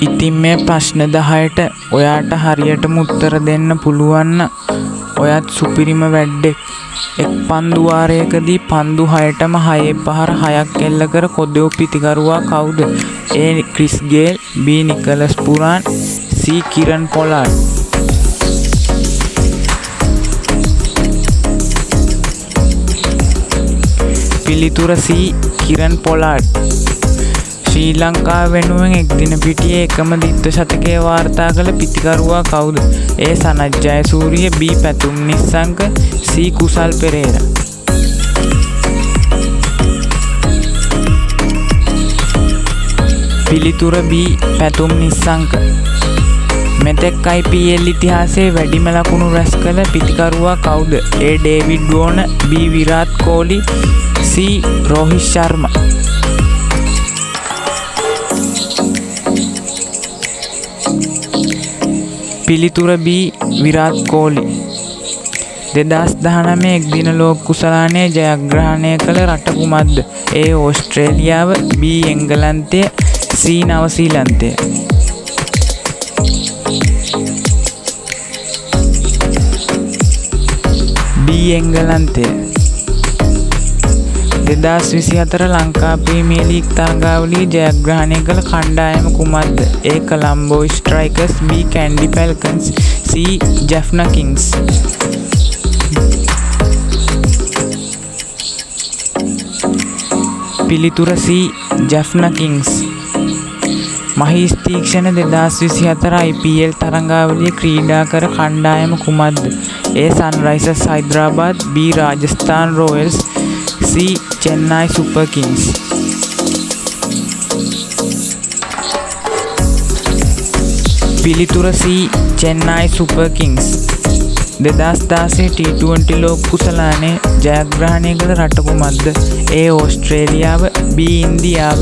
ඉතින් මේ ප්‍රශ්න 10ට ඔයාට හරියටම උත්තර දෙන්න පුළුවන් නම් ඔයත් සුපිරිම වැඩෙක්. එක් පන්දු වාරයකදී පන්දු 6ටම 6 පහර 6ක් එල්ල කර කොදෙව් පිතිකරුවා කවුද? A. Chris Gayle, B. Nicholas Pooran, C. Kieron Pollard. පිළිතුර C. කිරන් පොලාඩ්. ශ්‍රී ලංකාව වෙනුවෙන් එක්දින පිටියේ එකම ද්විත්ව ශතකය වාර්තා කළ පිතිකරුවා කවුද? A. Sanath Jayasuriya, B. Pathum Nissanka, C. කුසල් පෙරේරා. පිළිතුර B. පැතුම් නිස්සංක. මෙතෙක් IPL ඉතිහාසයේ වැඩිම ලකුණු රැස් කළ පිතිකරුවා කවුද? A. David Warner, B. Virat Kohli, C. Rohit Sharma. පිළිතුර B. විරාට් කෝලි. 2019 එක්දින ලෝක කුසලානය ජයග්‍රහණය කළ රට කුමක්ද? A. ඕස්ට්‍රේලියාව, B. එංගලන්තය, C. නවසීලන්තය. B. එංගලන්තය. 2024 ලංකා ප්‍රීමියර් ලීග් තරගාවලියේ ජයග්‍රහණය කළ කණ්ඩායම කුමක්ද? A. Colombo Strikers, B. Kandy Falcons, C. Jaffna Kings. පිළිතුර C. Jaffna Kings. Maheesh Theekshana 2024 IPL තරගාවලියේ ක්‍රීඩා කර කණ්ඩායම කුමක්ද? A. Sunrisers Hyderabad, B. Rajasthan Royals, C. Chennai Super Kings. පිළිතුර C. Chennai Super Kings. 2016 T20 ලෝක කුසලානයේ ජයග්‍රහණය කළ රට කුමක්ද? A. ඕස්ට්‍රේලියාව, B. ඉන්දියාව,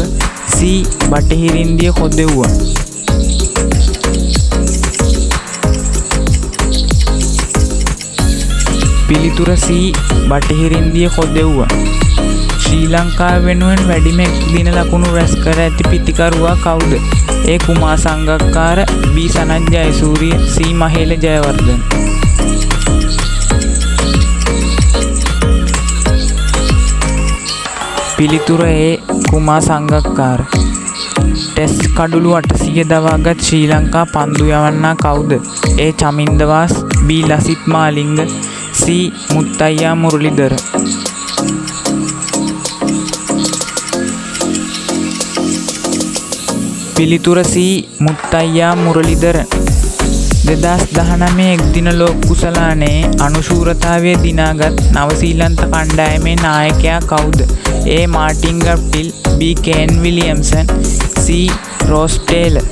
C. බටහිර ඉන්දිය කොදෙව්ව. පිළිතුර C. බටහිර ඉන්දිය කොදෙව්ව. ශ්‍රී ලංකාව වෙනුවෙන් වැඩිම එක්දින ලකුණු රැස් කර ඇති පිතිකරුවා කවුද? A. Kumar සංගක්කාර, B. Sanath Jayasuriya, C. Mahela Jayawardena. පිළිතුර A. කුමාර් සංගක්කාර. ටෙස්ට් කඩුළු 800 දවාගත් ශ්‍රී ලංකා පන්දු යවන්නා කවුද? A. Chaminda Vaas, B. Lasith Malinga, C. මුත්තයියා මුරලිදර. පිළිතුර C. මුත්තයියා මුරලිදර. 2019 එක්දින ලෝක කුසලානයේ අනුශූරතාවය දිනාගත් නවසීලන්ත කණ්ඩායමේ නායකයා කවුද? A. Martin Guptill, B. Kane Williamson, C. Ross Taylor.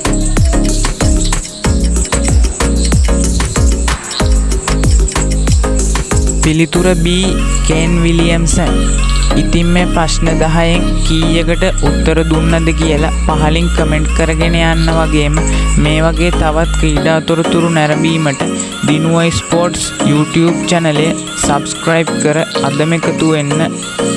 පිළිතුර B. Kane Williamson. ඉතින් මේ ප්‍රශ්න 10න් කීයකට උත්තර දුන්නද කියලා පහලින් කමෙන්ට් කරගෙන යන්න වගේම මේ වගේ තවත් ක්‍රීඩා තොරතුරු නැරඹීමට දිනුවයි ස්පෝර්ට්ස් YouTube channel එක subscribe කර අදම එකතු වෙන්න.